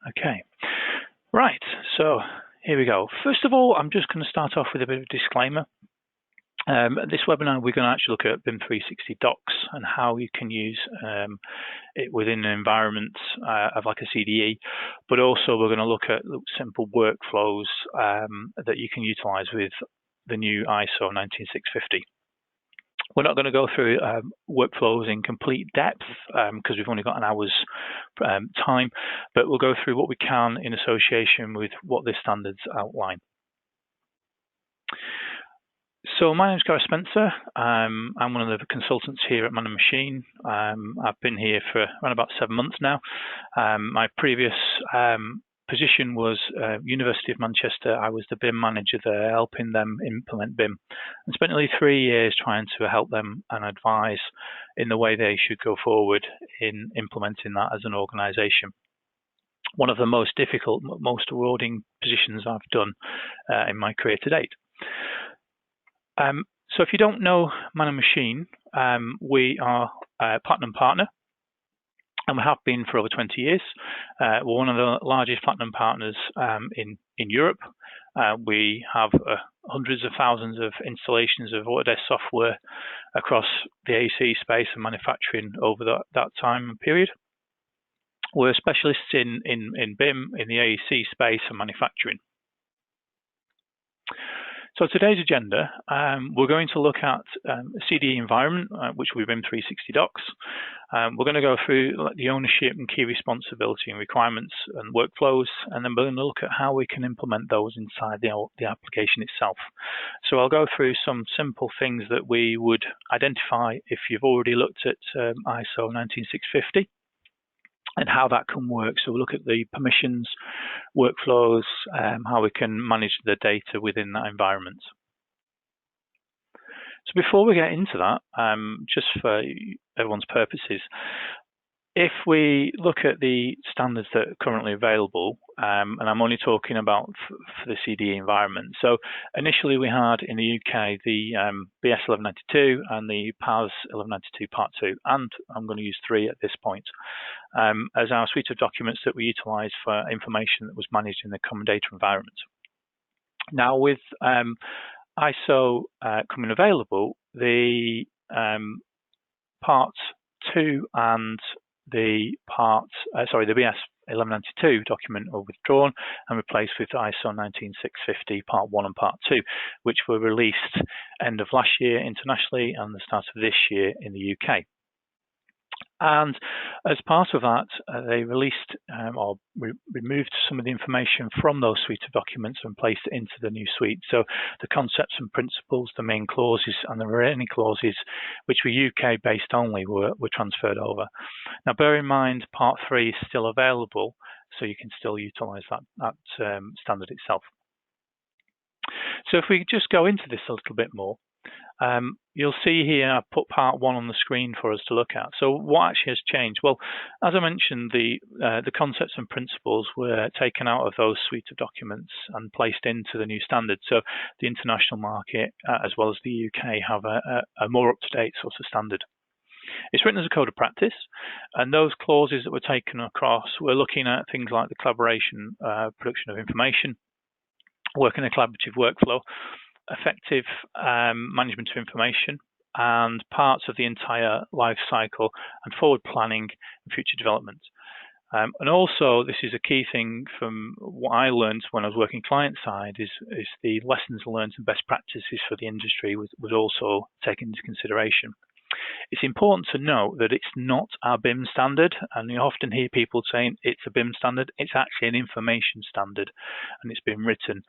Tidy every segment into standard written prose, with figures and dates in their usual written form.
Okay, right, so here we go. First of all, I'm just going to start off with a bit of a disclaimer. This webinar, we're going to actually look at BIM 360 docs and how you can use it within an environment of like a CDE, but also we're going to look at simple workflows that you can utilize with the new ISO 19650. We're not going to go through workflows in complete depth because we've only got an hour's time, but we'll go through what we can in association with what the standards outline. So my name is Gareth Spencer. I'm one of the consultants here at Man & Machine. I've been here for around about 7 months now. My previous position was University of Manchester. I was the BIM manager there, helping them implement BIM, and spent nearly 3 years trying to help them and advise in the way they should go forward in implementing that as an organisation. One of the most difficult, most rewarding positions I've done in my career to date. So if you don't know Man & Machine, we are platinum partner, and we have been for over 20 years. We're one of the largest platinum partners in Europe. We have hundreds of thousands of installations of Autodesk software across the AEC space and manufacturing over that time period. We're specialists in BIM, in the AEC space and manufacturing. So today's agenda, we're going to look at CDE environment, which we've BIM 360 docs. We're going to go through the ownership and key responsibility and requirements and workflows, and then we're going to look at how we can implement those inside the application itself. So I'll go through some simple things that we would identify if you've already looked at ISO 19650. And how that can work. So we'll look at the permissions, workflows, how we can manage the data within that environment. So before we get into that, just for everyone's purposes, if we look at the standards that are currently available, and I'm only talking about for the CDE environment. So initially we had in the UK the BS 1192 and the PAS 1192 Part 2, and I'm going to use 3 at this point, as our suite of documents that we utilise for information that was managed in the Accommodation environment. Now with ISO coming available, the Part 2 and the BS 1192 document are withdrawn and replaced with ISO 19650 Part 1 and Part 2, which were released end of last year internationally and the start of this year in the UK. And as part of that, they released or removed some of the information from those suite of documents and placed it into the new suite. So the concepts and principles, the main clauses, and the remaining clauses, which were UK-based only, were transferred over. Now, bear in mind, Part 3 is still available, so you can still utilise that standard itself. So if we just go into this a little bit more, you'll see here I've put Part 1 on the screen for us to look at. So what actually has changed? Well, as I mentioned, the concepts and principles were taken out of those suite of documents and placed into the new standard. So the international market, as well as the UK, have a more up-to-date sort of standard. It's written as a code of practice, and those clauses that were taken across, we're looking at things like the collaboration, production of information, work in a collaborative workflow, effective management of information, and parts of the entire life cycle and forward planning and future development. And also, this is a key thing from what I learned when I was working client side, is the lessons learned and best practices for the industry was also taken into consideration. It's important to note that it's not our BIM standard, and you often hear people saying it's a BIM standard. It's actually an information standard, and it's been written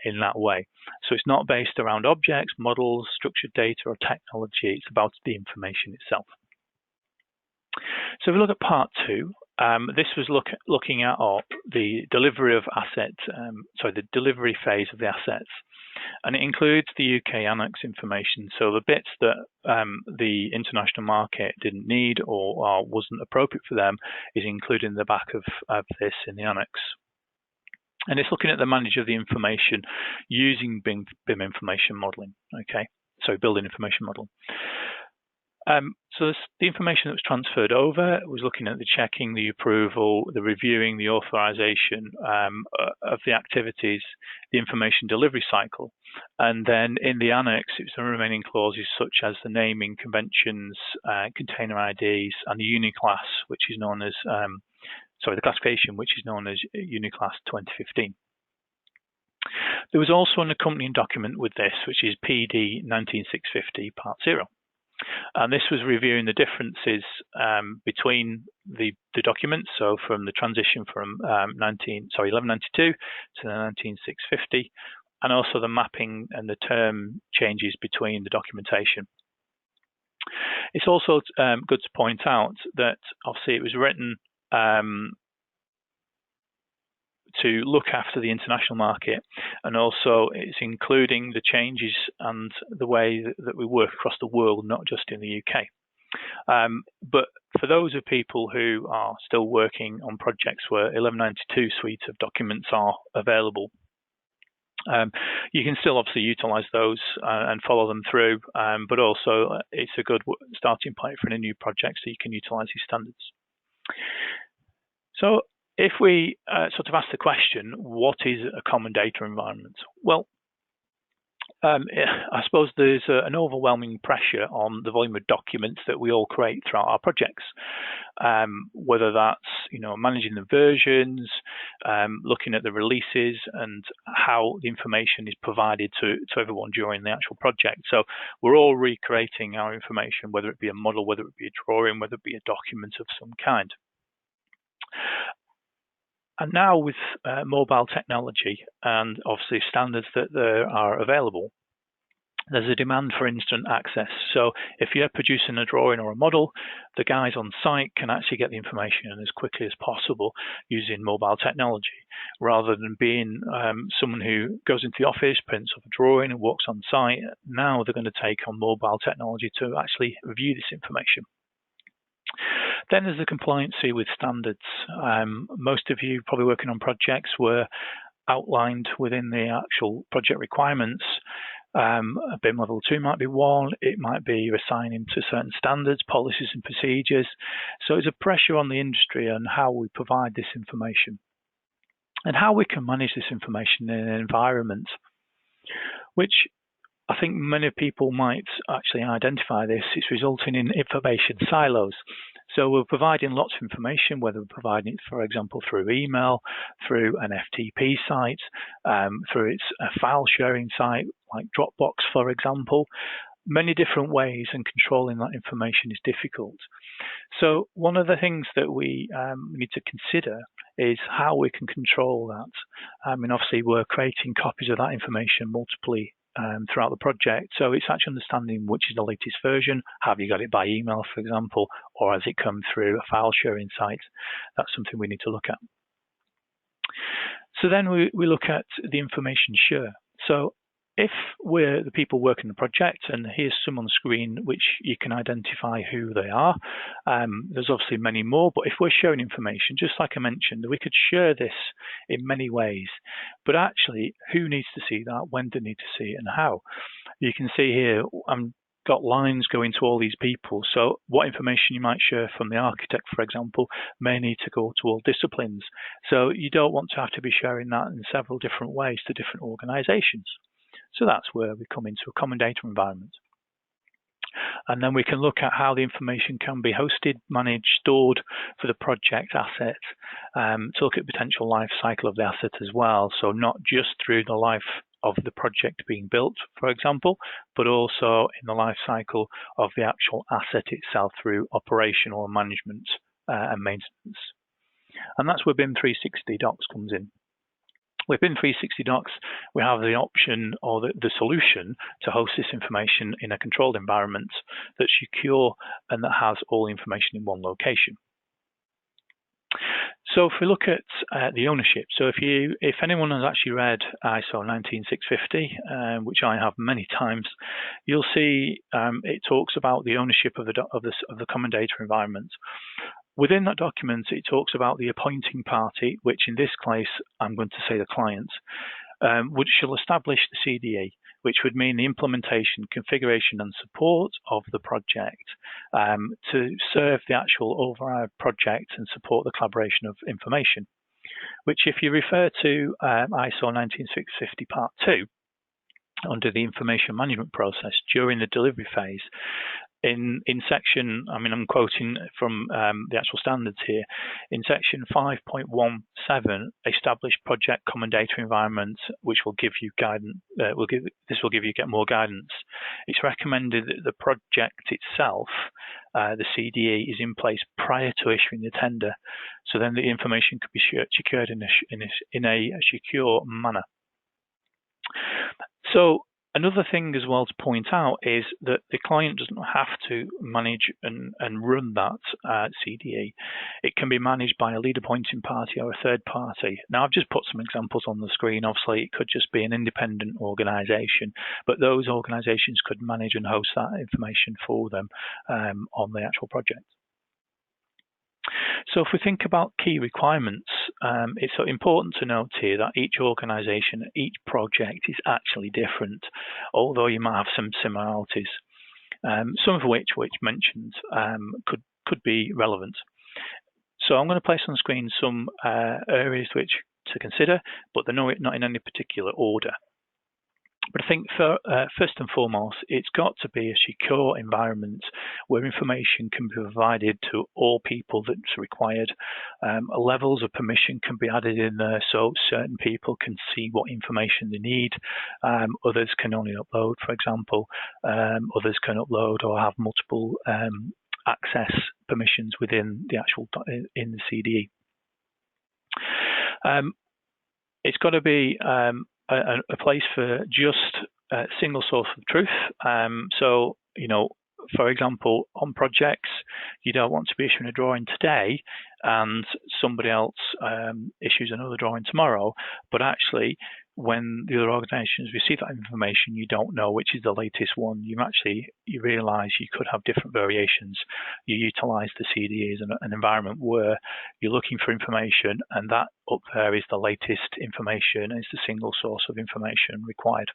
in that way. So it's not based around objects, models, structured data, or technology. It's about the information itself. So if we look at Part 2, this was looking at the delivery of the delivery phase of the assets. And it includes the UK annex information. So the bits that the international market didn't need or wasn't appropriate for them is included in the back of this in the annex. And it's looking at the manager of the information using BIM information modeling. Okay, so building information model. So the information that was transferred over was looking at the checking, the approval, the reviewing, the authorization of the activities, the information delivery cycle. And then in the annex, it's the remaining clauses such as the naming conventions, container IDs, and the Uniclass, which is known as, the classification, which is known as Uniclass 2015. There was also an accompanying document with this, which is PD 19650 Part 0. And this was reviewing the differences between the documents, so from the transition from 1192 to the 19650, and also the mapping and the term changes between the documentation. It's also good to point out that obviously it was written to look after the international market, and also it's including the changes and the way that we work across the world, not just in the UK. But for those of people who are still working on projects where 1192 suite of documents are available, you can still obviously utilize those and follow them through, but also it's a good starting point for any new project, so you can utilize these standards. So if we sort of ask the question, what is a common data environment? Well, I suppose there's an overwhelming pressure on the volume of documents that we all create throughout our projects, whether that's managing the versions, looking at the releases, and how the information is provided to everyone during the actual project. So we're all recreating our information, whether it be a model, whether it be a drawing, whether it be a document of some kind. And now with mobile technology and obviously standards that there are available, there's a demand for instant access. So if you're producing a drawing or a model, the guys on site can actually get the information as quickly as possible using mobile technology, rather than being someone who goes into the office, prints off a drawing and walks on site. Now they're going to take on mobile technology to actually review this information. Then there's the compliancy with standards. Most of you probably working on projects were outlined within the actual project requirements. A BIM level 2 might be one, it might be assigning to certain standards, policies and procedures. So there's a pressure on the industry on how we provide this information and how we can manage this information in an environment, which I think many people might actually identify this. It's resulting in information silos. So we're providing lots of information, whether we're providing it, for example, through email, through an FTP site, through a file sharing site like Dropbox, for example. Many different ways, and controlling that information is difficult. So one of the things that we need to consider is how we can control that. I mean, obviously, we're creating copies of that information multiply throughout the project. So it's actually understanding which is the latest version. Have you got it by email, for example, or has it come through a file sharing site? That's something we need to look at. So then we look at the information share. So if we're the people working the project, and here's some on the screen which you can identify who they are, there's obviously many more, but if we're sharing information, just like I mentioned, we could share this in many ways, but actually who needs to see that, when do they need to see it, and how? You can see here I've got lines going to all these people, so what information you might share from the architect, for example, may need to go to all disciplines. So you don't want to have to be sharing that in several different ways to different organizations. So that's where we come into a common data environment. And then we can look at how the information can be hosted, managed, stored for the project asset, to look at potential life cycle of the asset as well. So not just through the life of the project being built, for example, but also in the life cycle of the actual asset itself through operational management and maintenance. And that's where BIM 360 Docs comes in. With BIM 360 Docs, we have the option or the solution to host this information in a controlled environment that's secure and that has all the information in one location. So if we look at the ownership, so if anyone has actually read ISO 19650, which I have many times, you'll see it talks about the ownership of the common data environment. Within that document, it talks about the appointing party, which in this case, I'm going to say the client, which shall establish the CDE, which would mean the implementation, configuration and support of the project to serve the actual overall project and support the collaboration of information, which if you refer to ISO 19650 Part 2, under the information management process during the delivery phase, in section, I'm quoting from the actual standards here, in section 5.17, establish project common data environment, which will give you guidance. This will give you more guidance. It's recommended that the project itself, the CDE, is in place prior to issuing the tender, so then the information could be secured in a secure manner. So another thing as well to point out is that the client doesn't have to manage and run that CDE. It can be managed by a lead appointing party or a third party. Now, I've just put some examples on the screen. Obviously, it could just be an independent organisation, but those organisations could manage and host that information for them on the actual project. So if we think about key requirements, it's important to note here that each organisation, each project is actually different, although you might have some similarities, some of which mentioned could be relevant. So I'm going to place on screen some areas to consider, but they're not in any particular order. But I think first and foremost, it's got to be a secure environment where information can be provided to all people that's required. Levels of permission can be added in there so certain people can see what information they need. Others can only upload, for example. Others can upload or have multiple access permissions within the actual in the CDE. It's got to be a place for just a single source of truth. So, for example, on projects, you don't want to be issuing a drawing today and somebody else issues another drawing tomorrow, but actually when the other organisations receive that information, you don't know which is the latest one. You realise you could have different variations. You utilise the CDE as an environment where you're looking for information, and that up there is the latest information, and it's the single source of information required.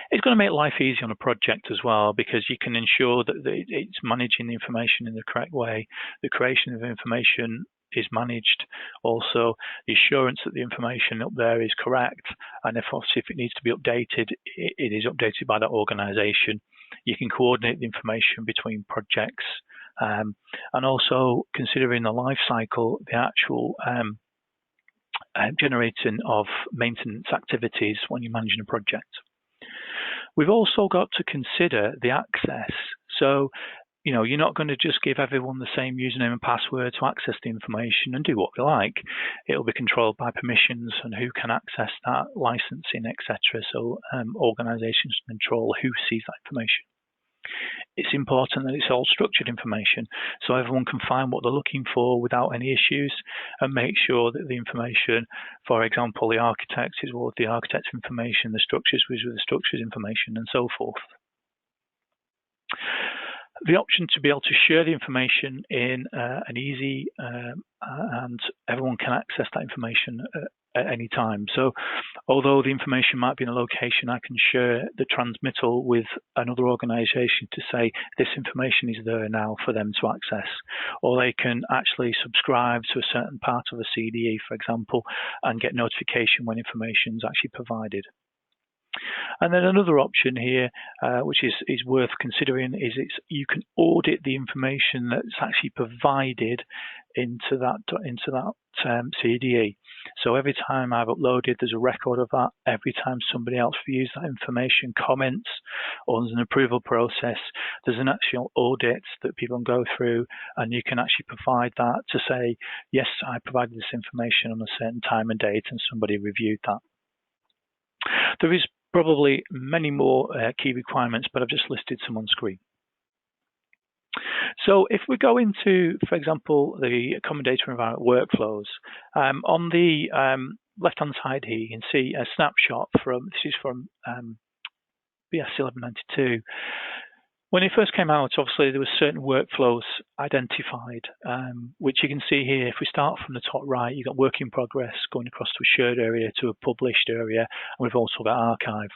It's going to make life easy on a project as well, because you can ensure that it's managing the information in the correct way. The creation of information is managed. Also, the assurance that the information up there is correct, and if it needs to be updated, it is updated by that organisation. You can coordinate the information between projects, and also considering the life cycle, the actual generating of maintenance activities when you're managing a project. We've also got to consider the access. So, you're not going to just give everyone the same username and password to access the information and do what they like. It'll be controlled by permissions and who can access that, licensing, etc. So organisations control who sees that information. It's important that it's all structured information, so everyone can find what they're looking for without any issues, and make sure that the information, for example, the architect is with the architect's information, the structures with the structures information, and so forth. The option to be able to share the information in an easy and everyone can access that information at any time. So although the information might be in a location, I can share the transmittal with another organisation to say this information is there now for them to access, or they can actually subscribe to a certain part of a CDE, for example, and get notification when information is actually provided. And then another option here, which is worth considering, is you can audit the information that's actually provided into that CDE. So every time I've uploaded, there's a record of that. Every time somebody else views that information, comments, or there's an approval process, there's an actual audit that people can go through, and you can actually provide that to say, yes, I provided this information on a certain time and date, and somebody reviewed that. There is probably many more key requirements, but I've just listed some on screen. So if we go into, for example, the Accommodation environment workflows, on the left-hand side here, you can see a snapshot this is from BS 1192. When it first came out, obviously there were certain workflows identified, which you can see here. If we start from the top right, you've got work in progress going across to a shared area to a published area, and we've also got archive.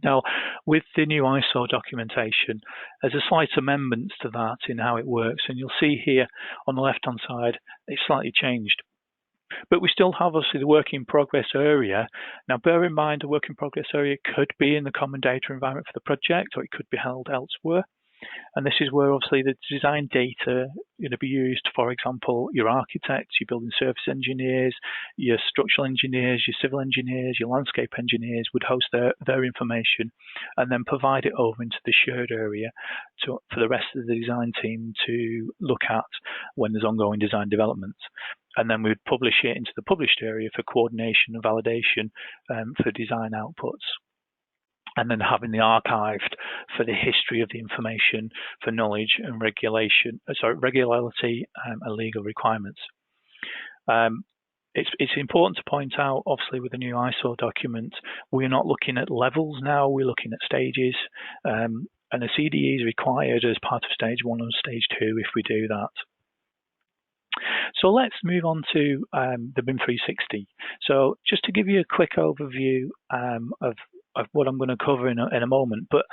Now, with the new ISO documentation, there's a slight amendments to that in how it works, and you'll see here on the left-hand side, it's slightly changed. But we still have, obviously, the work in progress area. Now, bear in mind, the work in progress area could be in the common data environment for the project, or it could be held elsewhere. And this is where, obviously, the design data going to be used. For example, your architects, your building service engineers, your structural engineers, your civil engineers, your landscape engineers would host their information and then provide it over into the shared area for the rest of the design team to look at when there's ongoing design development. And then we would publish it into the published area for coordination and validation for design outputs. And then having the archived for the history of the information for knowledge and regularity and legal requirements. It's important to point out, obviously, with the new ISO document, we're not looking at levels now, we're looking at stages. And the CDE is required as part of stage 1 and stage 2 if we do that. So let's move on to the BIM 360. So just to give you a quick overview of what I'm going to cover in a moment, but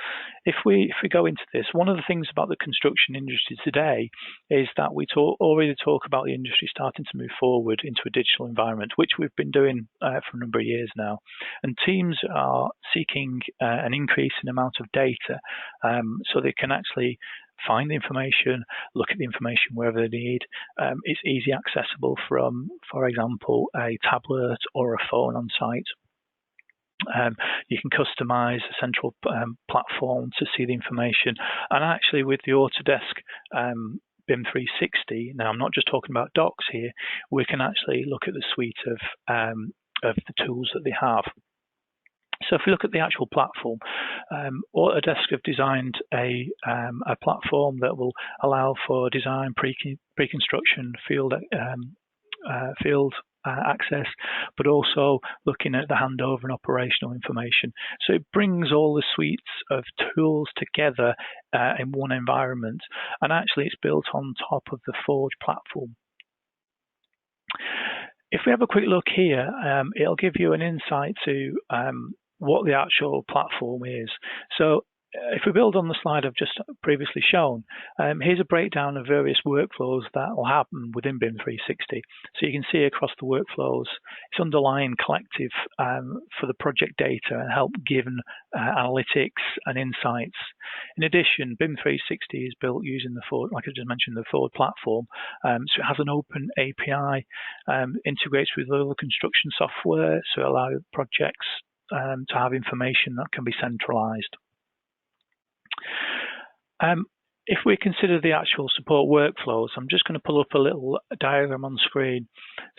if we go into this, one of the things about the construction industry today is that we already talk about the industry starting to move forward into a digital environment, which we've been doing for a number of years now, and teams are seeking an increase in amount of data so they can actually find the information, look at the information wherever they need. It's easy accessible from, for example, a tablet or a phone on site. You can customize a central platform to see the information. And actually with the Autodesk BIM 360, now I'm not just talking about docs here, we can actually look at the suite of the tools that they have. So if we look at the actual platform, Autodesk have designed a platform that will allow for design, pre-construction, field access, but also looking at the handover and operational information. So it brings all the suites of tools together in one environment, and actually it's built on top of the Forge platform. If we have a quick look here, it'll give you an insight to what the actual platform is. So if we build on the slide I've just previously shown, here's a breakdown of various workflows that will happen within BIM 360. So you can see across the workflows, it's underlying collective for the project data and help give analytics and insights. In addition, BIM 360 is built using the Forge, like I just mentioned, the Forge platform. So it has an open API, integrates with other construction software, so it allows projects to have information that can be centralized. If we consider the actual support workflows, I'm just going to pull up a little diagram on screen.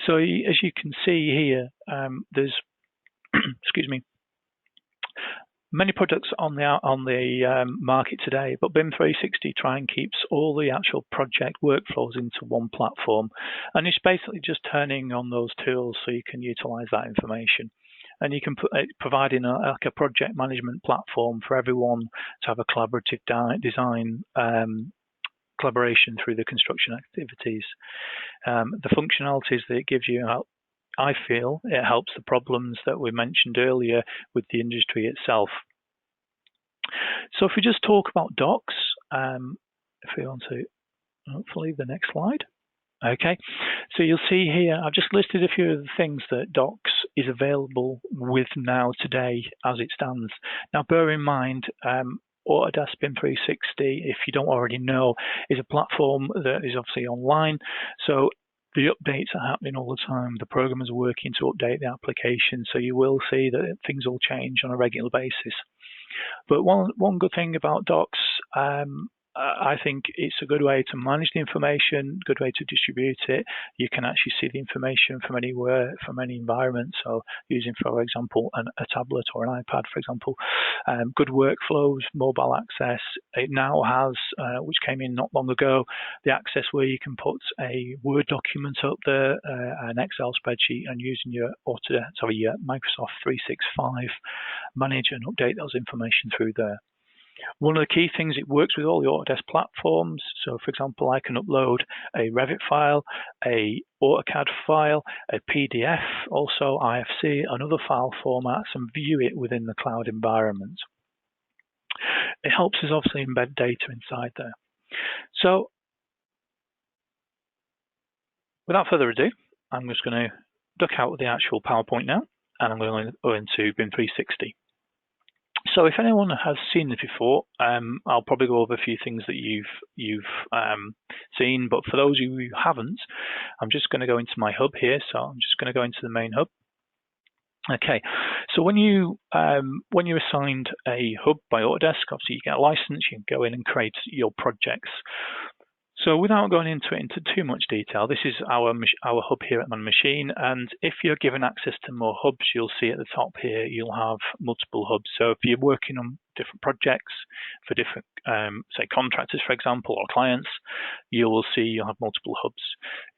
So as you can see here, there's excuse me, many products on the market today, but BIM 360 try and keeps all the actual project workflows into one platform, and it's basically just turning on those tools so you can utilize that information. And you can provide in like a project management platform for everyone to have a collaborative design collaboration through the construction activities. The functionalities that it gives you, I feel, it helps the problems that we mentioned earlier with the industry itself. So if we just talk about docs, if we want to, hopefully the next slide. Okay, so you'll see here, I've just listed a few of the things that docs is available with now today as it stands. Now, bear in mind, Autodesk BIM 360, if you don't already know, is a platform that is obviously online. So the updates are happening all the time. The programmers are working to update the application. So you will see that things will change on a regular basis. But one good thing about docs, I think it's a good way to manage the information, good way to distribute it. You can actually see the information from anywhere, from any environment. So using, for example, a tablet or an iPad, for example. Good workflows, mobile access. It now has, which came in not long ago, the access where you can put a Word document up there, an Excel spreadsheet, and using your Microsoft 365, manage and update those information through there. One of the key things, it works with all the Autodesk platforms. So for example, I can upload a Revit file, a AutoCAD file, a PDF, also IFC, and other file formats, and view it within the cloud environment. It helps us obviously embed data inside there. So without further ado, I'm just going to duck out with the actual PowerPoint now, and I'm going to go into BIM 360. So if anyone has seen this before, I'll probably go over a few things that you've seen, but for those of you who haven't, I'm just going to go into my hub here. So I'm just going to go into the main hub. Okay, so when you're assigned a hub by Autodesk, obviously you get a license, you can go in and create your projects. So without going into too much detail, this is our hub here at my machine, and if you're given access to more hubs, you'll see at the top here, you'll have multiple hubs. So if you're working on different projects for different, say, contractors, for example, or clients, you will see you'll have multiple hubs.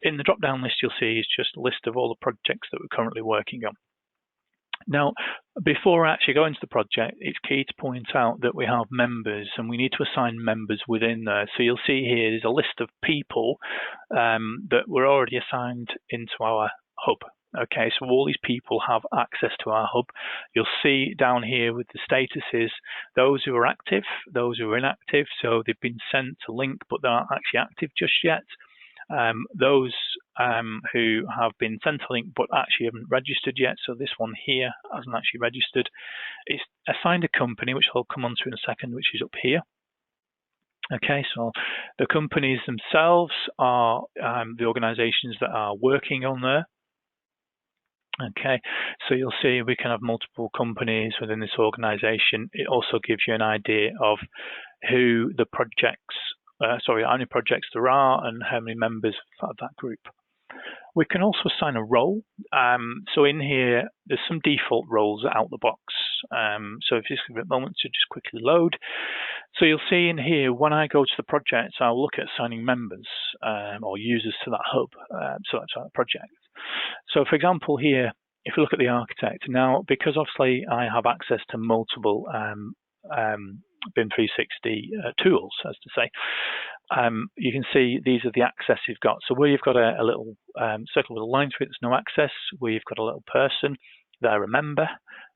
In the drop-down list, you'll see is just a list of all the projects that we're currently working on. Now, before I actually go into the project, it's key to point out that we have members and we need to assign members within there. So you'll see here, there's a list of people that were already assigned into our hub. Okay, so all these people have access to our hub. You'll see down here with the statuses, those who are active, those who are inactive. So they've been sent a link, but they're not actually active just yet. Those who have been sent a link but actually haven't registered yet, so this one here hasn't actually registered. It's assigned a company, which I'll come on to in a second, which is up here. Okay, so the companies themselves are the organizations that are working on there. Okay, so you'll see we can have multiple companies within this organization. It also gives you an idea of who the projects how many projects there are and how many members of that group. We can also assign a role. So in here, there's some default roles out the box. So if you just give it a moment to just quickly load. So you'll see in here, when I go to the project, I'll look at assigning members or users to that hub, so that's our project. So for example here, if you look at the architect, now because obviously I have access to multiple BIM 360 tools, as to say, you can see these are the access you've got. So where you've got a little circle with a line through it, there's no access. Where you've got a little person, they're a member.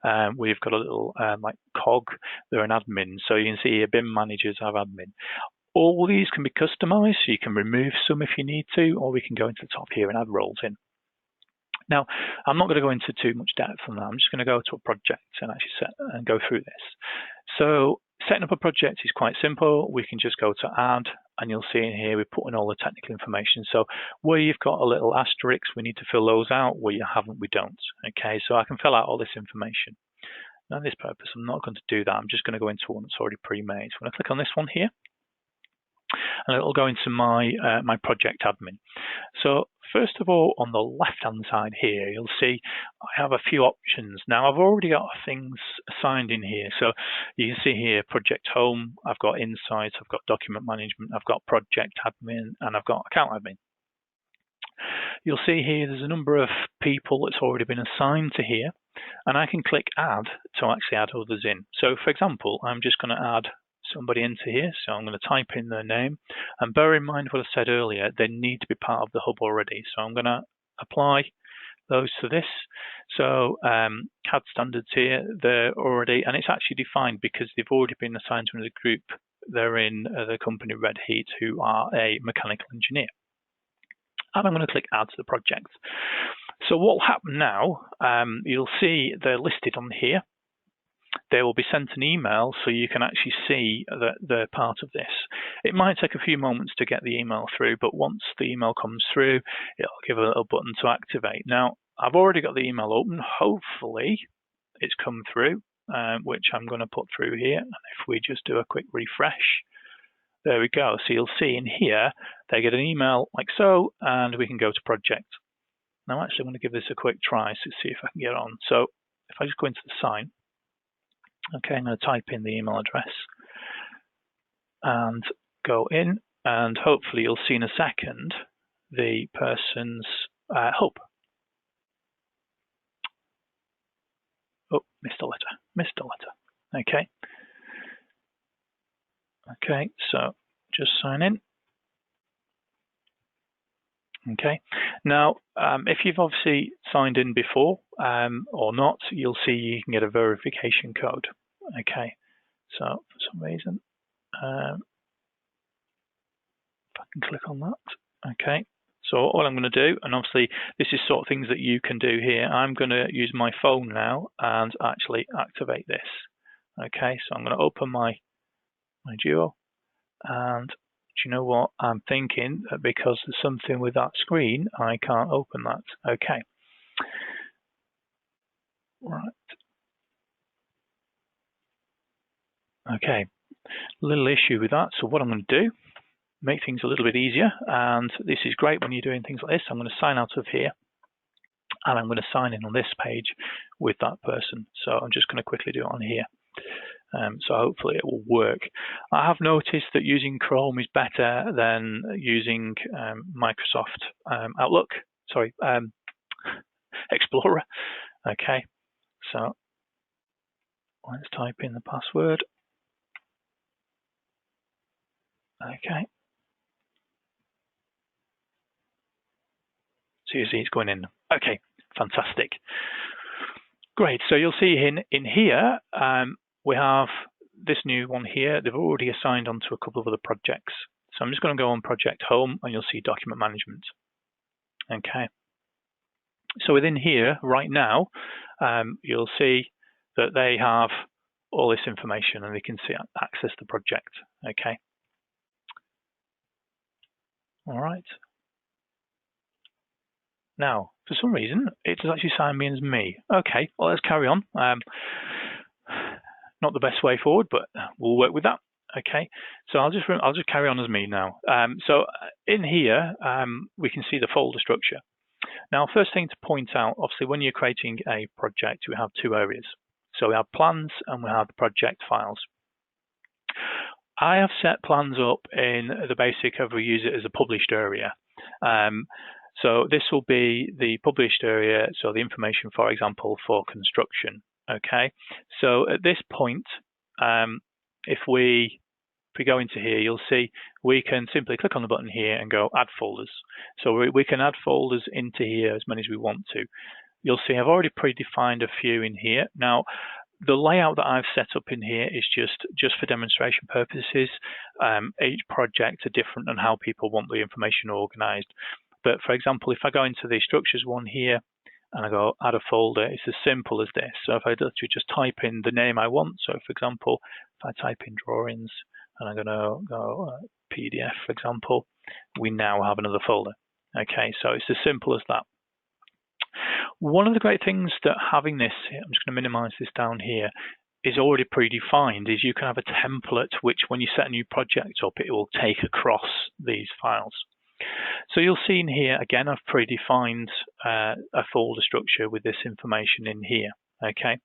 Where you've got a little like cog, they're an admin. So you can see here BIM managers have admin. All these can be customized, so you can remove some if you need to, or we can go into the top here and add roles in. Now, I'm not going to go into too much depth on that. I'm just going to go to a project and actually go through this. So setting up a project is quite simple. We can just go to add, and you'll see in here we put in all the technical information. So where you've got a little asterisk, we need to fill those out. Where you haven't, we don't. Okay, so I can fill out all this information. Now, this purpose, I'm not going to do that. I'm just going to go into one that's already pre-made. So I'm going to click on this one here, and it'll go into my my project admin. So first of all, on the left-hand side here, you'll see I have a few options. Now, I've already got things assigned in here. So you can see here, project home, I've got insights, I've got document management, I've got project admin, and I've got account admin. You'll see here there's a number of people that's already been assigned to here, and I can click add to actually add others in. So for example, I'm just going to add somebody into here, so I'm going to type in their name, and bear in mind what I said earlier, they need to be part of the hub already. So I'm going to apply those to this. So CAD standards here, they're already, and it's actually defined because they've already been assigned to another group. They're in the company Red Heat, who are a mechanical engineer. And I'm going to click add to the project. So what will happen now, you'll see they're listed on here. They will be sent an email so you can actually see that they're part of this. It might take a few moments to get the email through, but once the email comes through, it'll give a little button to activate. Now, I've already got the email open. Hopefully, it's come through, which I'm going to put through here. And if we just do a quick refresh, there we go. So you'll see in here, they get an email like so, and we can go to project. Now, actually, I'm going to give this a quick try to see if I can get on. So if I just go into the sign, okay, I'm going to type in the email address and go in, and hopefully you'll see in a second the person's hub. Oh, missed a letter. Okay. Okay, so just sign in. Okay, now if you've obviously signed in before or not, you'll see you can get a verification code. Okay, so for some reason, if I can click on that. Okay, so all I'm going to do, and obviously this is sort of things that you can do here, I'm going to use my phone now and actually activate this. Okay, so I'm going to open my Duo, and do you know what? I'm thinking that because there's something with that screen, I can't open that. Okay. Right. Okay. Little issue with that. So what I'm going to do, make things a little bit easier, and this is great when you're doing things like this. I'm going to sign out of here, and I'm going to sign in on this page with that person. So I'm just going to quickly do it on here. So hopefully it will work. I have noticed that using Chrome is better than using Microsoft Outlook. Sorry, Explorer. Okay, so let's type in the password. Okay. So you see it's going in. Okay, fantastic. Great. So you'll see in here, we have this new one here. They've already assigned onto a couple of other projects. So I'm just going to go on Project Home, and you'll see Document Management. Okay. So within here, right now, you'll see that they have all this information, and they can see access the project. Okay. All right. Now, for some reason, it does actually sign me as me. Okay, well, let's carry on. Not the best way forward, but we'll work with that. Okay, so I'll just carry on as me now. So in here, we can see the folder structure. Now, first thing to point out, obviously, when you're creating a project, we have two areas. So we have plans and we have the project files. I have set plans up in the basic of we use it as a published area. So this will be the published area, so the information, for example, for construction. Okay, so at this point, if we go into here, you'll see we can simply click on the button here and go add folders. So we can add folders into here as many as we want to. You'll see I've already predefined a few in here. Now, the layout that I've set up in here is just for demonstration purposes. Each project are different on how people want the information organized. But for example, if I go into the structures one here and I go add a folder, it's as simple as this. So if I literally just type in the name I want, so for example, if I type in drawings and I'm going to go PDF, for example, we now have another folder. Okay, so it's as simple as that. One of the great things that having this, I'm just going to minimize this down here, is already predefined, is you can have a template which when you set a new project up, it will take across these files. So you'll see in here, again, I've predefined a folder structure with this information in here, okay?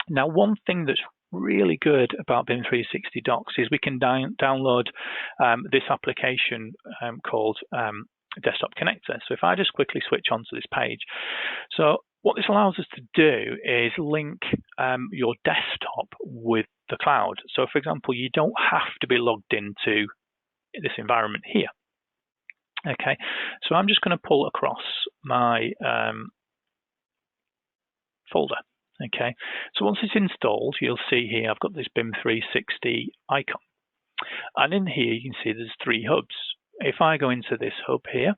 Now, one thing that's really good about BIM 360 Docs is we can download this application called Desktop Connector. So if I just quickly switch onto this page, so what this allows us to do is link your desktop with the cloud. So for example, you don't have to be logged into this environment here. Okay, so I'm just going to pull across my folder. Okay, so once it's installed, you'll see here I've got this BIM 360 icon, and in here you can see there's three hubs. If I go into this hub here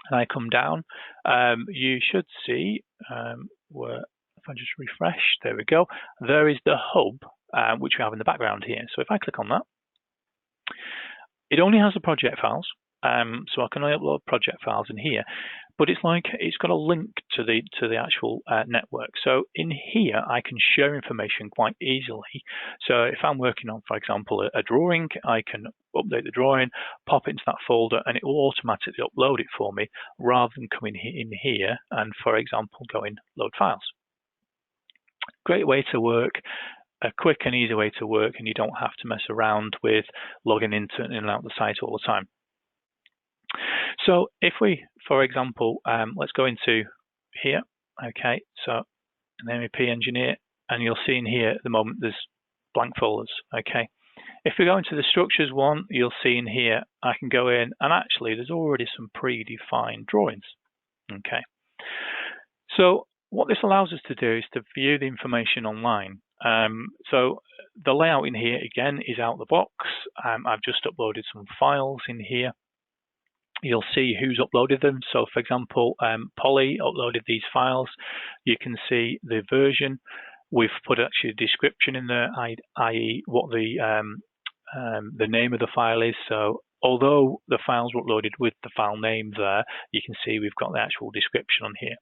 and I come down, you should see where, if I just refresh, there we go. There is the hub which we have in the background here. So if I click on that, it only has the project files. So I can only upload project files in here, but it's like it's got a link to the actual network. So in here, I can share information quite easily. So if I'm working on, for example, a drawing, I can update the drawing, pop it into that folder, and it will automatically upload it for me rather than coming in here and, for example, going load files. Great way to work. A quick and easy way to work, and you don't have to mess around with logging into and out the site all the time. So if we, for example, let's go into here, okay, so an MEP engineer, and you'll see in here at the moment there's blank folders, okay. If we go into the structures one, you'll see in here, I can go in and actually there's already some predefined drawings. Okay. So what this allows us to do is to view the information online. So the layout in here again is out the box. I've just uploaded some files in here. You'll see who's uploaded them. So for example, Polly uploaded these files. You can see the version. We've put actually a description in there, i.e. what the name of the file is. So although the files were uploaded with the file name there, you can see we've got the actual description on here.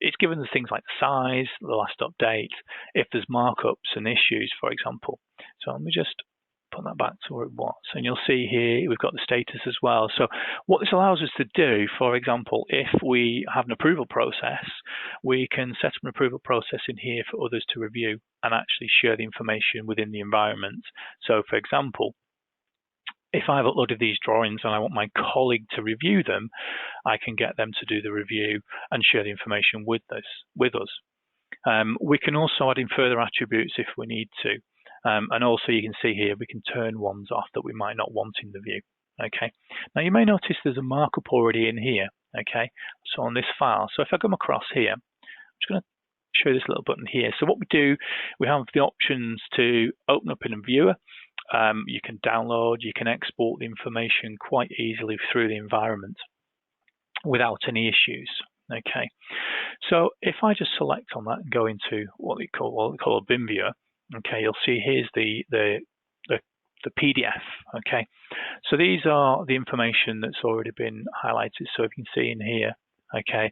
It's given us things like the size, the last update, if there's markups and issues, for example. So let me just put that back to where it was. And you'll see here we've got the status as well. So what this allows us to do, for example, if we have an approval process, we can set up an approval process in here for others to review and actually share the information within the environment. So for example, if I've uploaded these drawings and I want my colleague to review them, I can get them to do the review and share the information with us. We can also add in further attributes if we need to. And also you can see here we can turn ones off that we might not want in the view. Okay. Now you may notice there's a markup already in here. Okay. So on this file. So if I come across here, I'm just going to show you this little button here. So what we do, we have the options to open up in a viewer. You can download, you can export the information quite easily through the environment without any issues. Okay, so if I just select on that and go into what we call a BIM viewer, okay, you'll see here's the PDF. Okay, so these are the information that's already been highlighted. So if you can see in here, okay,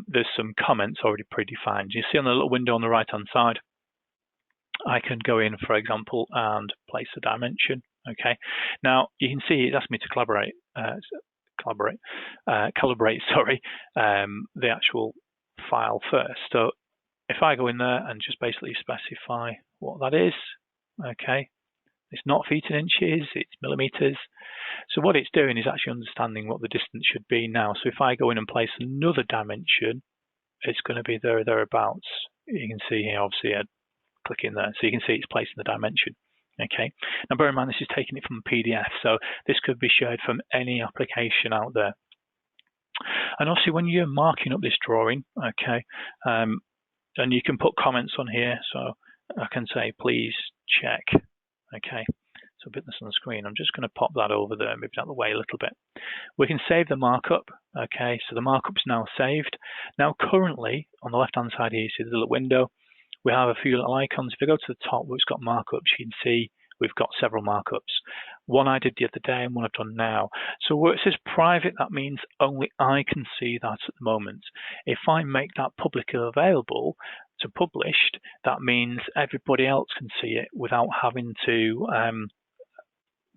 there's some comments already predefined. You see on the little window on the right hand side, I can go in, for example, and place a dimension. Okay. Now you can see it's asked me to calibrate. Sorry, the actual file first. So if I go in there and just basically specify what that is, okay, it's not feet and inches, it's millimeters. So what it's doing is actually understanding what the distance should be now. So if I go in and place another dimension, it's going to be there or thereabouts. You can see here, obviously, click in there, so you can see it's placing the dimension. Okay. Now bear in mind this is taking it from a PDF, so this could be shared from any application out there. And obviously when you're marking up this drawing, okay, and you can put comments on here, so I can say please check. Okay, so put this on the screen. I'm just going to pop that over there, move it out of the way a little bit. We can save the markup. Okay, so the markup's now saved. Now currently on the left hand side here, you see the little window. We have a few little icons. If I go to the top where it's got markups, you can see we've got several markups. One I did the other day and one I've done now. So where it says private, that means only I can see that at the moment. If I make that publicly available to published, that means everybody else can see it without having to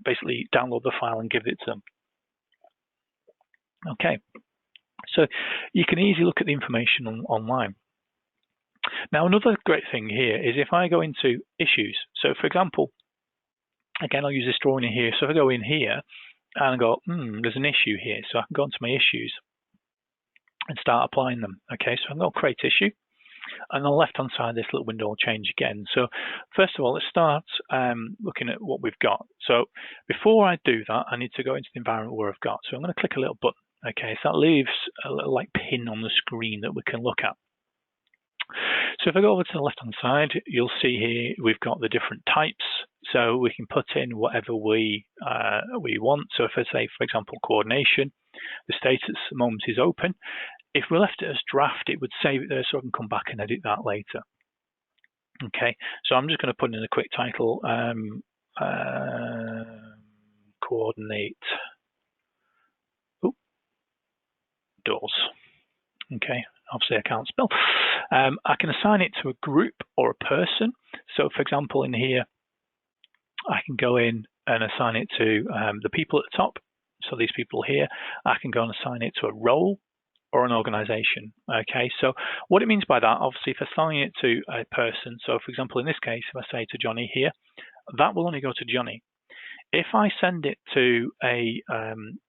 basically download the file and give it to them. Okay, so you can easily look at the information online. Now, another great thing here is if I go into issues. So, for example, again, I'll use this drawing in here. So if I go in here and I go, there's an issue here. So I can go into my issues and start applying them. Okay, so I'm going to create issue. And on the left-hand side, this little window will change again. So first of all, let's start looking at what we've got. So before I do that, I need to go into the environment where I've got. So I'm going to click a little button. Okay, so that leaves a little like pin on the screen that we can look at. So if I go over to the left-hand side, you'll see here we've got the different types. So we can put in whatever we want. So if I say, for example, coordination, the status at the moment is open. If we left it as draft, it would save it there so I can come back and edit that later. Okay, so I'm just going to put in a quick title, coordinate doors. Okay, obviously I can't spell. I can assign it to a group or a person. So for example, in here, I can go in and assign it to the people at the top. So these people here, I can go and assign it to a role or an organization. Okay, so what it means by that, obviously, if I assign it to a person, so for example, in this case, if I say to Johnny here, that will only go to Johnny. If I send it to a,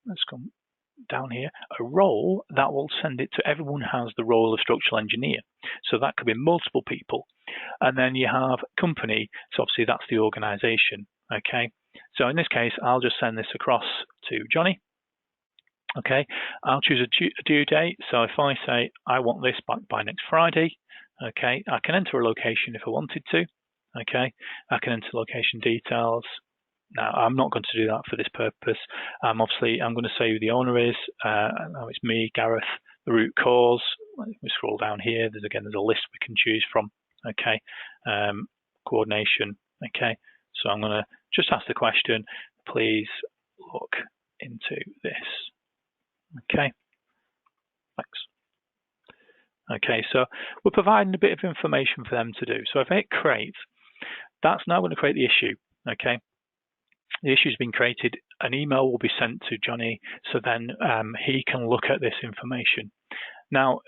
let's go down here, a role, that will send it to everyone who has the role of structural engineer. So that could be multiple people. And then you have company, so obviously that's the organization. Okay, So in this case, I'll just send this across to Johnny. Okay, I'll choose a due date. So if I say I want this back by next Friday, okay, I can enter a location if I wanted to. Okay, I can enter location details. Now, I'm not going to do that for this purpose. Obviously, I'm going to say who the owner is. It's me, Gareth. The root cause. We scroll down here. There's a list we can choose from. Okay, coordination. Okay, so I'm going to just ask the question. Please look into this. Okay, thanks. Okay, so we're providing a bit of information for them to do. So if I hit create, that's now going to create the issue. Okay. The issue's been created, an email will be sent to Johnny, so then he can look at this information. Now,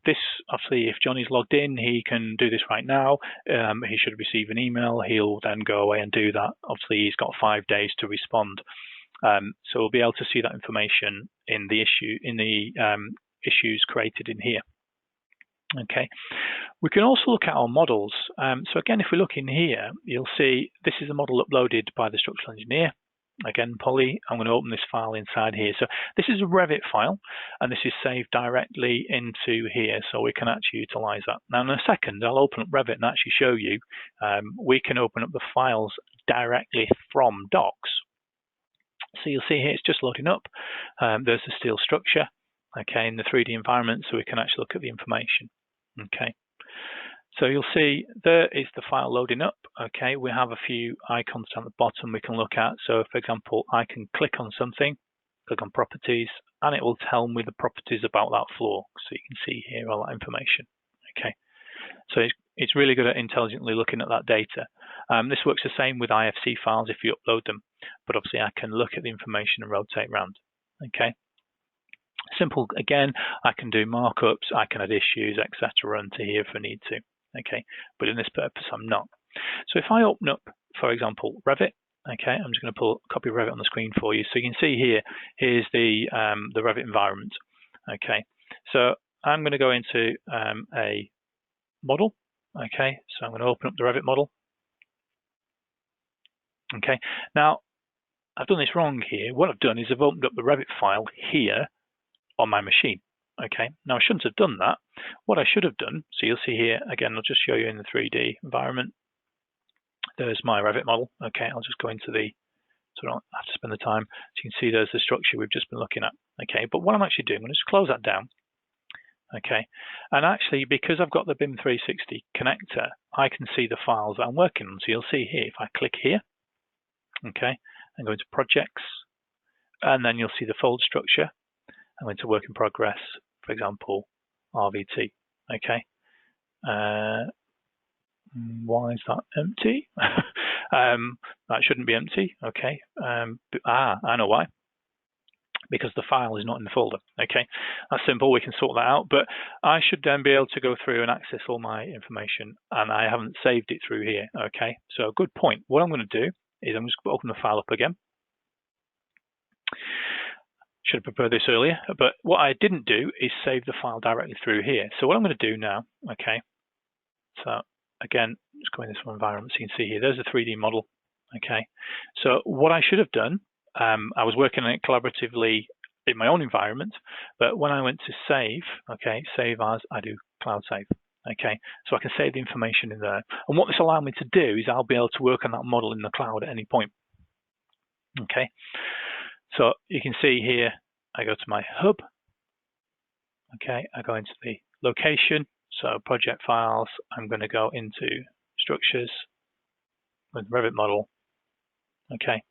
this, obviously, if Johnny's logged in, he can do this right now. He should receive an email. He'll then go away and do that. Obviously, he's got 5 days to respond. So we'll be able to see that information in the issues created in here. Okay, we can also look at our models. So again, if we look in here, you'll see this is a model uploaded by the structural engineer. Again, Polly, I'm going to open this file inside here. So this is a Revit file, and this is saved directly into here, so we can actually utilize that. Now, in a second, I'll open up Revit and actually show you. We can open up the files directly from docs. So you'll see here, it's just loading up. There's the steel structure, okay, in the 3D environment, so we can actually look at the information. Okay, so you'll see there is the file loading up. Okay, we have a few icons down the bottom we can look at. So for example, I can click on something, click on properties, and it will tell me the properties about that floor. So you can see here all that information. Okay, so it's really good at intelligently looking at that data. This works the same with IFC files if you upload them, but obviously I can look at the information and rotate around. Okay. Simple, again, I can do markups, I can add issues, etc. into here if I need to. Okay, but in this purpose, I'm not. So if I open up, for example, Revit, okay, I'm just going to pull a copy of Revit on the screen for you. So you can see here, here's the Revit environment. Okay, so I'm going to go into a model. Okay, so I'm going to open up the Revit model. Okay, now I've done this wrong here. What I've done is I've opened up the Revit file here on my machine. Okay, now I shouldn't have done that. What I should have done, so you'll see here, again, I'll just show you in the 3D environment. There's my Revit model. Okay, I'll just go into the, so I don't have to spend the time. So you can see there's the structure we've just been looking at. Okay, but what I'm actually doing, I'm going to just close that down. Okay, and actually, because I've got the BIM 360 connector, I can see the files that I'm working on. So you'll see here, if I click here, okay, and go into projects, and then you'll see the fold structure. I'm going to work in progress, for example, RVT. Okay. Why is that empty? That shouldn't be empty. Okay. I know why. Because the file is not in the folder. Okay. That's simple. We can sort that out. But I should then be able to go through and access all my information, and I haven't saved it through here. Okay. So good point. What I'm going to do is I'm just going to open the file up again. Should have prepared this earlier, but what I didn't do is save the file directly through here. So what I'm going to do now, okay, so again, just go in this one environment, so you can see here, there's a 3D model, okay. So what I should have done, I was working on it collaboratively in my own environment, but when I went to save, okay, save as, I do cloud save, okay, so I can save the information in there. And what this allowed me to do is I'll be able to work on that model in the cloud at any point, okay. So you can see here, I go to my hub. Okay, I go into the location. So project files, I'm going to go into structures with Revit model. Okay,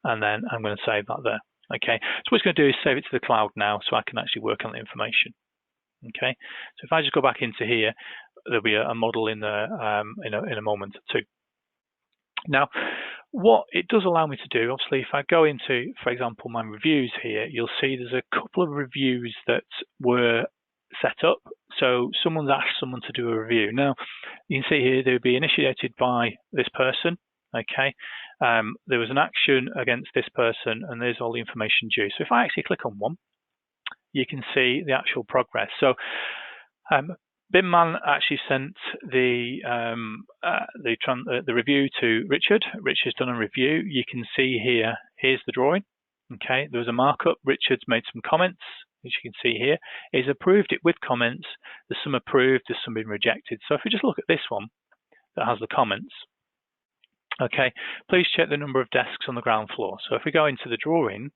and then I'm going to save that there. Okay, so what it's going to do is save it to the cloud now so I can actually work on the information. Okay, so if I just go back into here, there'll be a model in there in a moment or two. Now, what it does allow me to do, obviously, if I go into, for example, my reviews here, you'll see there's a couple of reviews that were set up. So someone's asked someone to do a review. Now, you can see here, they would be initiated by this person, okay? There was an action against this person, and there's all the information due. So if I actually click on one, you can see the actual progress. So BIM man actually sent the review to Richard. Richard's done a review. You can see here, here's the drawing. Okay, there was a markup. Richard's made some comments, as you can see here. He's approved it with comments. There's some approved, there's some been rejected. So if we just look at this one that has the comments, okay, please check the number of desks on the ground floor. So if we go into the drawing,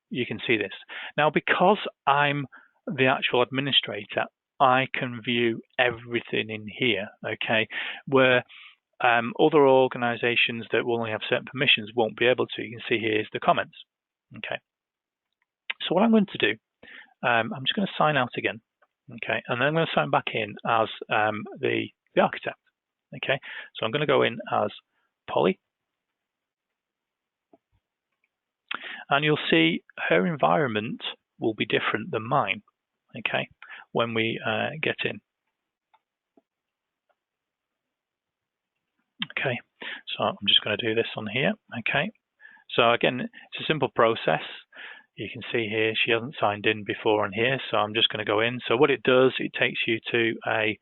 you can see this. Now, because I'm the actual administrator, I can view everything in here, okay, where other organizations that will only have certain permissions won't be able to. You can see here's the comments, okay. So what I'm going to do, I'm just going to sign out again, okay, and then I'm going to sign back in as the architect, okay. So I'm going to go in as Polly, and you'll see her environment will be different than mine, okay, when we get in. Okay, so I'm just going to do this on here, okay. So again, it's a simple process. You can see here she hasn't signed in before on here, so I'm just going to go in. So what it does, it takes you to a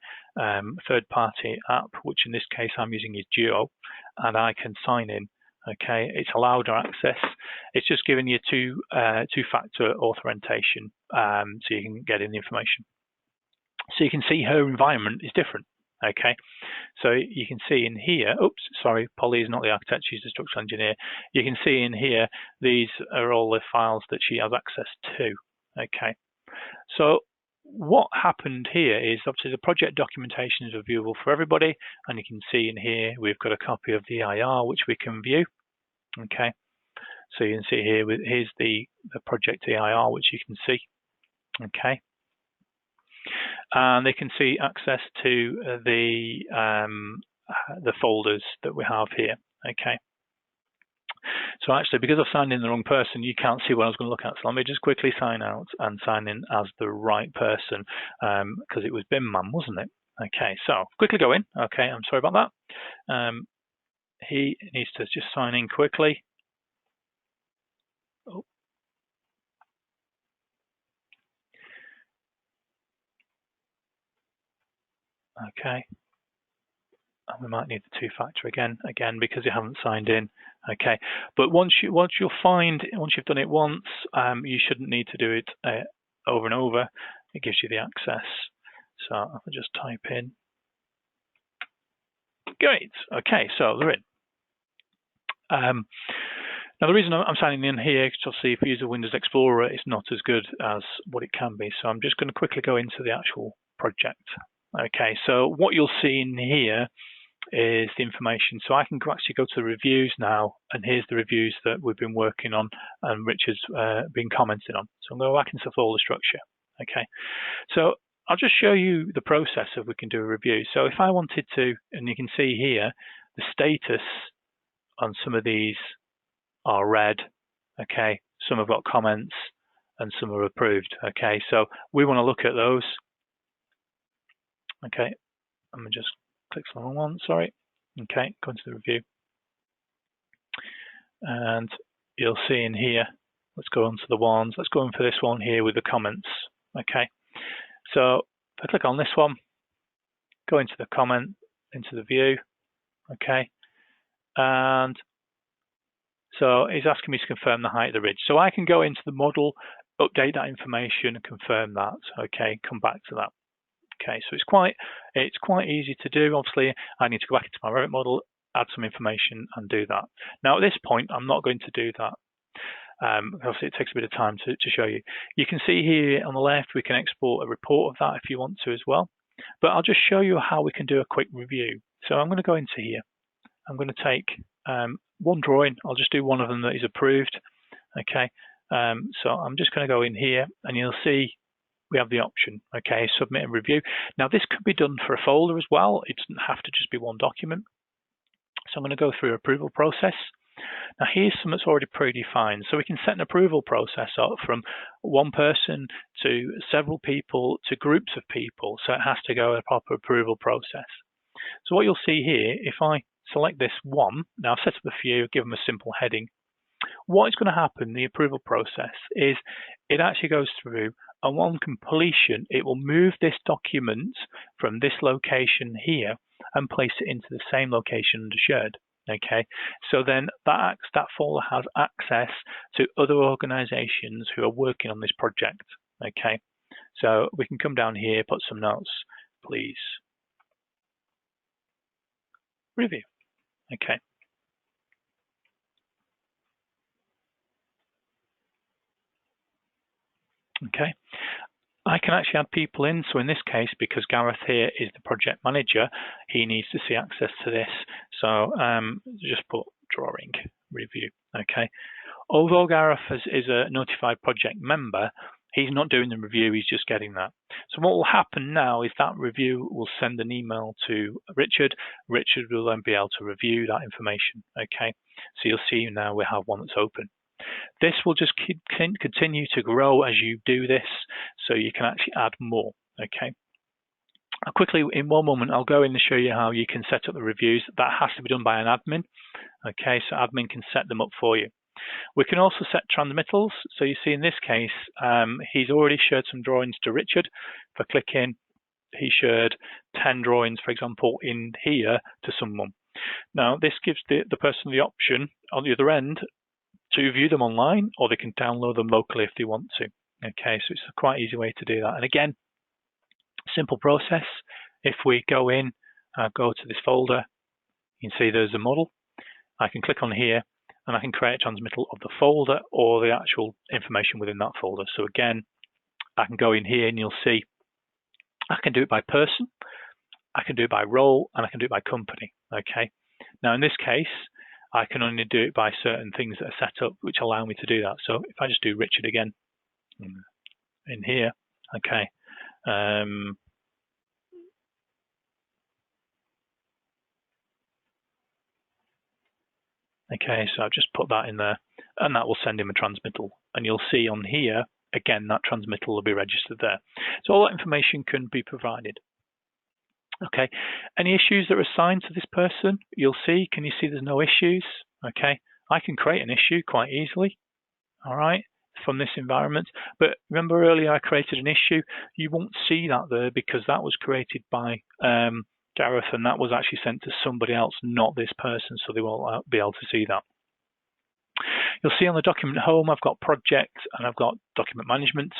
third-party app, which in this case I'm using is Duo, and I can sign in. Okay, it's allowed access. It's just giving you two-factor authentication, so you can get in the information. So you can see her environment is different. Okay, so you can see in here, oops, sorry, Polly is not the architect, she's the structural engineer. You can see in here, these are all the files that she has access to. Okay, so what happened here is obviously the project documentation is viewable for everybody, and you can see in here we've got a copy of the IR which we can view. Okay, so you can see here, here's the project EIR which you can see. Okay, and they can see access to the folders that we have here. Okay, so actually, because I've signed in the wrong person, you can't see what I was going to look at. So let me just quickly sign out and sign in as the right person, because it was BIM man, wasn't it? Okay, so quickly go in. Okay, I'm sorry about that. He needs to just sign in quickly. Oh. Okay, and we might need the two-factor again because you haven't signed in. Okay, but once you've done it once, you shouldn't need to do it over and over. It gives you the access. So I'll just type in. Great. Okay, so they're in. Now the reason I'm signing in here, because obviously if you use a Windows Explorer, it's not as good as what it can be. So I'm just going to quickly go into the actual project. Okay, so what you'll see in here is the information. So I can actually go to the reviews now, and here's the reviews that we've been working on and Richard's been commenting on. So I'm going to go back into folder structure. Okay, so I'll just show you the process of we can do a review. So if I wanted to, and you can see here, the status on some of these are red. Okay, some have got comments and some are approved. Okay, so we want to look at those. Okay, I'm going to just click the wrong one, sorry. Okay, go into the review. And you'll see in here, let's go on to the ones. Let's go in for this one here with the comments. Okay, so if I click on this one, go into the comment, into the view. Okay, and so it's asking me to confirm the height of the ridge. So I can go into the model, update that information and confirm that. Okay, come back to that. Okay, so it's quite easy to do. Obviously, I need to go back into my Revit model, add some information and do that. Now at this point, I'm not going to do that. Obviously, it takes a bit of time to show you. You can see here on the left, we can export a report of that if you want to as well. But I'll just show you how we can do a quick review. So I'm going to go into here. I'm going to take one drawing. I'll just do one of them that is approved. Okay, so I'm just going to go in here and you'll see we have the option, okay, submit and review. Now this could be done for a folder as well. It doesn't have to just be one document. So I'm going to go through approval process. Now here's some that's already predefined. So we can set an approval process up from one person to several people to groups of people. So it has to go a proper approval process. So what you'll see here, if I select this one, now I've set up a few, give them a simple heading. What is going to happen in the approval process is it actually goes through and on completion, it will move this document from this location here and place it into the same location under shared. Okay, so then that folder has access to other organizations who are working on this project. Okay, so we can come down here, put some notes, please review. Okay. Okay. I can actually add people in. So in this case, because Gareth here is the project manager, he needs to see access to this. So just put drawing review. Okay. Although Gareth is a notified project member, he's not doing the review, he's just getting that. So what will happen now is that review will send an email to Richard. Richard will then be able to review that information. Okay. So you'll see now we have one that's open. This will just continue to grow as you do this, so you can actually add more. Okay. Quickly, in one moment, I'll go in and show you how you can set up the reviews. That has to be done by an admin. Okay, so admin can set them up for you. We can also set transmittals. So you see in this case, he's already shared some drawings to Richard. If I click in, he shared 10 drawings, for example, in here to someone. Now, this gives the person the option on the other end to view them online, or they can download them locally if they want to. Okay, so it's a quite easy way to do that. And again, simple process. If we go in, go to this folder, you can see there's a model. I can click on here and I can create a transmittal of the folder or the actual information within that folder. So again, I can go in here and you'll see I can do it by person, I can do it by role, and I can do it by company. Okay. Now in this case, I can only do it by certain things that are set up which allow me to do that. So if I just do Richard again in here, okay. Okay, so I've just put that in there, and that will send him a transmittal. And you'll see on here, again, that transmittal will be registered there. So all that information can be provided. Okay, any issues that are assigned to this person, you'll see, can you see there's no issues? Okay, I can create an issue quite easily, all right, from this environment. But remember earlier I created an issue, you won't see that there because that was created by Gareth, and that was actually sent to somebody else, not this person, so they won't be able to see that. You'll see on the document home, I've got project and I've got document management,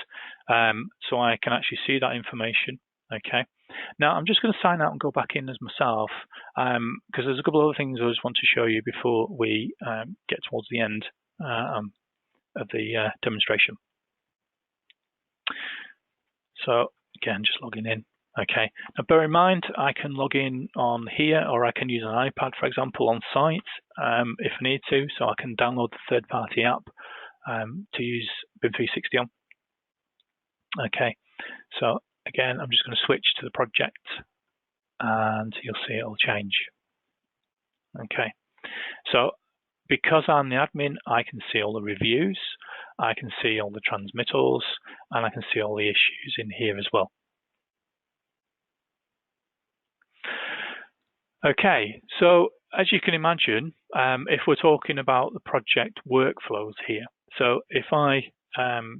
so I can actually see that information. Okay. Now I'm just going to sign out and go back in as myself because there's a couple of other things I just want to show you before we get towards the end of the demonstration. So again, just logging in. Okay, now bear in mind I can log in on here, or I can use an iPad, for example, on site if I need to. So I can download the third-party app to use BIM 360 on. Okay, so again, I'm just going to switch to the project, and you'll see it'll change. Okay, so because I'm the admin, I can see all the reviews, I can see all the transmittals, and I can see all the issues in here as well. Okay, so as you can imagine, if we're talking about the project workflows here, so if I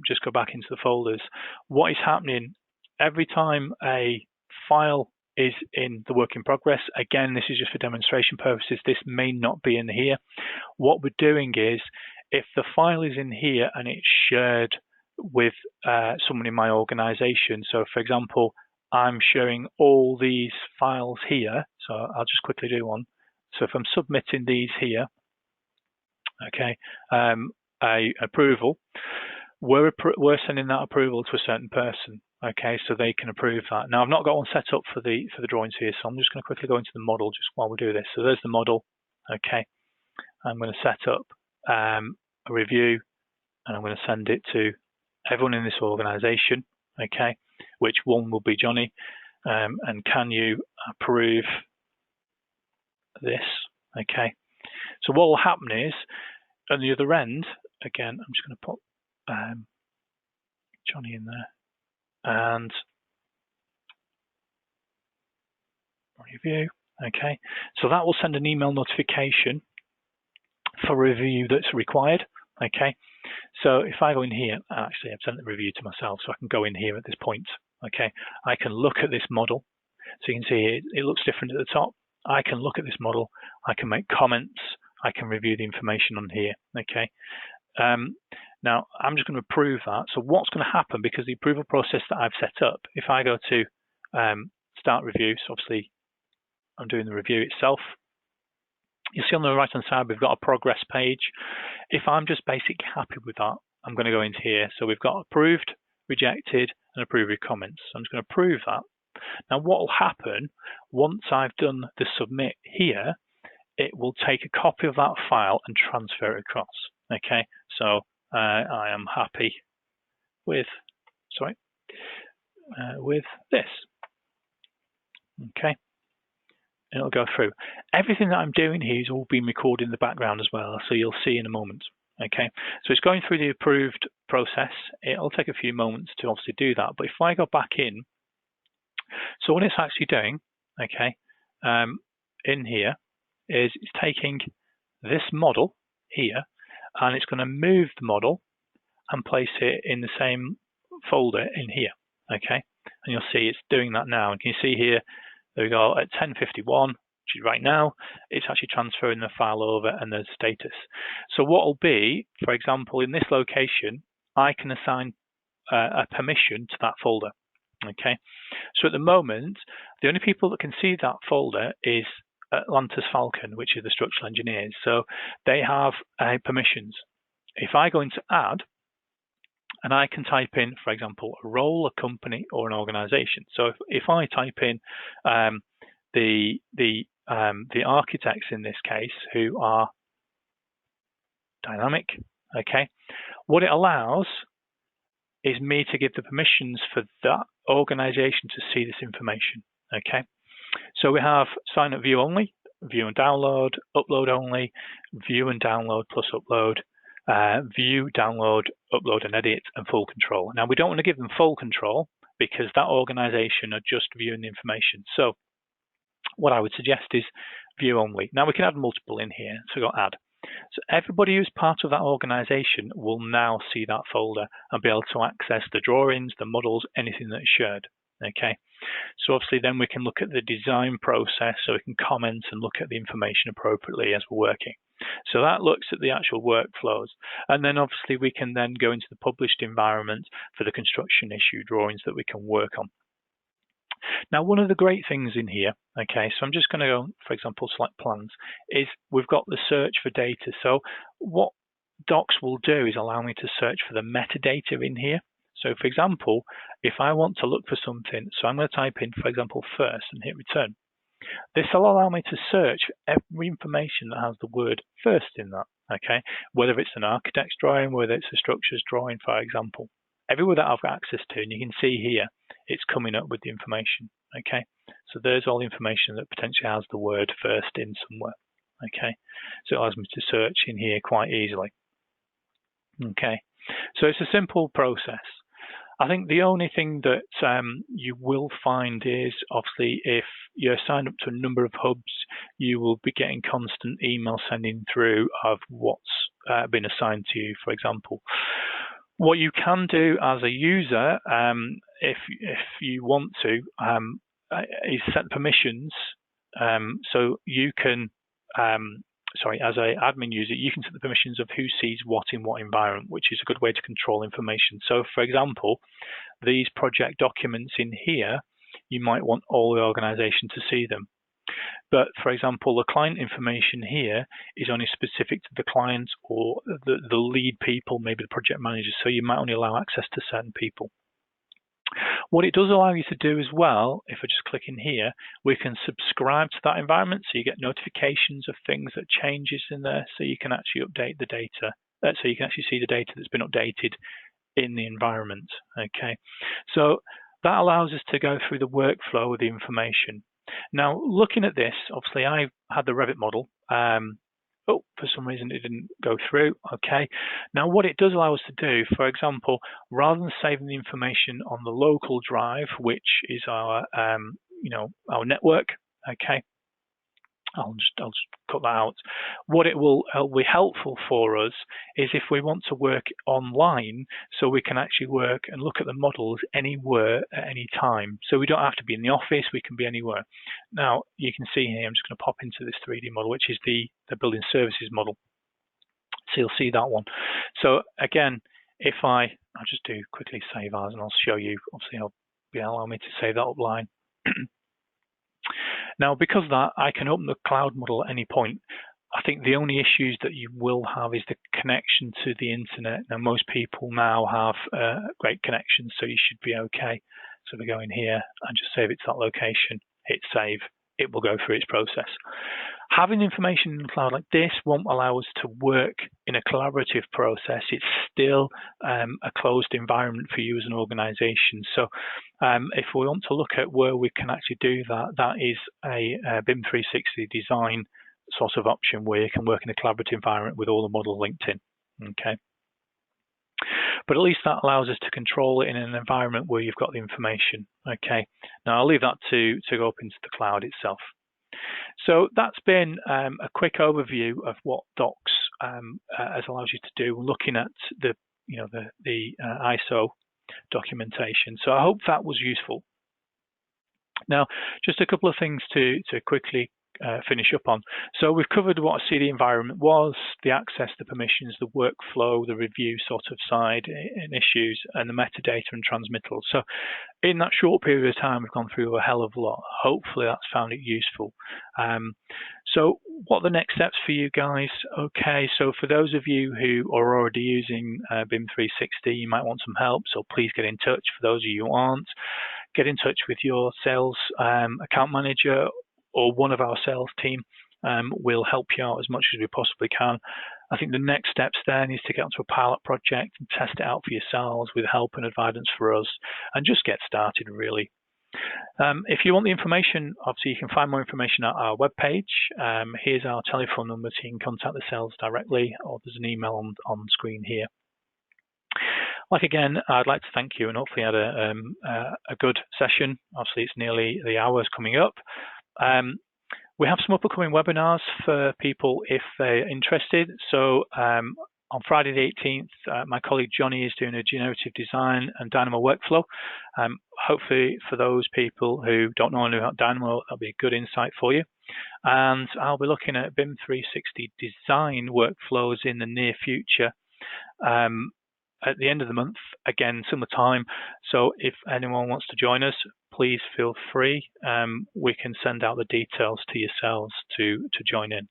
just go back into the folders, what is happening every time a file is in the work in progress, again, this is just for demonstration purposes, this may not be in here. What we're doing is, if the file is in here and it's shared with someone in my organization, so for example, I'm showing all these files here, so I'll just quickly do one. So if I'm submitting these here, okay, a approval, we're sending that approval to a certain person, okay, so they can approve that. Now I've not got one set up for the drawings here, so I'm just going to quickly go into the model just while we do this. So there's the model, okay. I'm going to set up a review, and I'm going to send it to everyone in this organization, okay, which one will be Johnny, and can you approve this? Okay, so what will happen is, on the other end, again, I'm just going to put Johnny in there, and review, okay, so that will send an email notification for review that's required, okay. So if I go in here, actually I've sent the review to myself, so I can go in here at this point. Okay, I can look at this model. So you can see it looks different at the top. I can look at this model. I can make comments. I can review the information on here. Okay. Now I'm just going to approve that. So what's going to happen, because the approval process that I've set up, if I go to start review, so obviously I'm doing the review itself. You see on the right hand side we've got a progress page. If I'm just basically happy with that, I'm going to go into here. So we've got approved, rejected, and approved with comments. So I'm just going to approve that. Now what will happen once I've done the submit here, it will take a copy of that file and transfer it across. Okay, so I am happy with, with this. Okay, and it'll go through. Everything that I'm doing here is all being recorded in the background as well, so you'll see in a moment. Okay, so it's going through the approved process. It'll take a few moments to obviously do that, but if I go back in, so what it's actually doing, okay, in here is it's taking this model here and it's going to move the model and place it in the same folder in here. Okay, and you'll see it's doing that now. And can you see here, there we go, at 10:51, which is right now, it's actually transferring the file over and the status. So what will be, for example, in this location, I can assign a permission to that folder. Okay, so at the moment, the only people that can see that folder is Atlantis Falcon, which is the structural engineers. So they have permissions. If I go into add, and I can type in, for example, a role, a company, or an organization. So if I type in the architects in this case, who are dynamic, okay, what it allows is me to give the permissions for that organization to see this information. Okay, so we have sign up view only, view and download, upload only, view and download plus upload, view, download, upload and edit, and full control. Now we don't want to give them full control because that organization are just viewing the information. So what I would suggest is view only. Now we can add multiple in here, so we've got add. So everybody who's part of that organization will now see that folder and be able to access the drawings, the models, anything that's shared. Okay, so obviously then we can look at the design process, so we can comment and look at the information appropriately as we're working. So that looks at the actual workflows, and then obviously we can then go into the published environment for the construction issue drawings that we can work on. Now, one of the great things in here, okay, so I'm just going to go, for example, select plans, is we've got the search for data. So what Docs will do is allow me to search for the metadata in here. So for example, if I want to look for something, so I'm going to type in, for example, first and hit return. This will allow me to search for every information that has the word first in that, okay? Whether it's an architect's drawing, whether it's a structure's drawing, for example. Everywhere that I've got access to, and you can see here, it's coming up with the information, okay? So there's all the information that potentially has the word first in somewhere, okay? So it allows me to search in here quite easily, okay? So it's a simple process. I think the only thing that you will find is, obviously, if you're signed up to a number of hubs, you will be getting constant email sending through of what's been assigned to you, for example. What you can do as a user, if you want to, is set permissions. So you can, as an admin user, you can set the permissions of who sees what in what environment, which is a good way to control information. So, for example, these project documents in here, you might want all the organization to see them. But, for example, the client information here is only specific to the client or the lead people, maybe the project manager, so you might only allow access to certain people. What it does allow you to do as well, if I just click in here, we can subscribe to that environment, so you get notifications of things that changes in there, so you can actually update the data, so you can actually see the data that's been updated in the environment, okay? So that allows us to go through the workflow of the information. Now, looking at this, obviously I had the Revit model. Oh, for some reason it didn't go through. Okay. Now, what it does allow us to do, for example, rather than saving the information on the local drive, which is our, our network, okay, I'll just cut that out. What it will be helpful for us is if we want to work online, so we can actually work and look at the models anywhere at any time. So we don't have to be in the office, we can be anywhere. Now, you can see here, I'm just going to pop into this 3D model, which is the building services model. So you'll see that one. So again, if I'll just do quickly save as, and I'll show you, obviously it'll allow me to save that up line. Now, because of that, I can open the cloud model at any point. I think the only issues that you will have is the connection to the internet. Now, most people now have great connections, so you should be okay. So we go in here and just save it to that location, hit save, it will go through its process. Having information in the cloud like this won't allow us to work in a collaborative process. It's still a closed environment for you as an organization. So if we want to look at where we can actually do that, that is a BIM 360 design sort of option where you can work in a collaborative environment with all the models linked in. Okay. But at least that allows us to control it in an environment where you've got the information. Okay. Now I'll leave that to go up into the cloud itself. So that's been a quick overview of what Docs allows you to do, looking at the ISO documentation. So I hope that was useful. Now, just a couple of things to quickly finish up on. So we've covered what a CDE environment was, the access, the permissions, the workflow, the review sort of side and issues, and the metadata and transmittals. So in that short period of time, we've gone through a hell of a lot. Hopefully that's found it useful. So what are the next steps for you guys? Okay, so for those of you who are already using BIM 360, you might want some help, so please get in touch. For those of you who aren't, get in touch with your sales account manager or one of our sales team. We'll help you out as much as we possibly can. I think the next steps then is to get onto a pilot project and test it out for yourselves with help and advice for us, and just get started really. If you want the information, obviously you can find more information at our webpage. Here's our telephone number so you can contact the sales directly, or there's an email on screen here. Like again, I'd like to thank you and hopefully had a good session. Obviously it's nearly the hours coming up. We have some upcoming webinars for people if they're interested. So on Friday the 18th, my colleague Johnny is doing a generative design and Dynamo workflow. Hopefully for those people who don't know anything about Dynamo, that'll be a good insight for you. And I'll be looking at BIM 360 design workflows in the near future. At the end of the month, again, similar time. So if anyone wants to join us, please feel free. We can send out the details to yourselves to join in.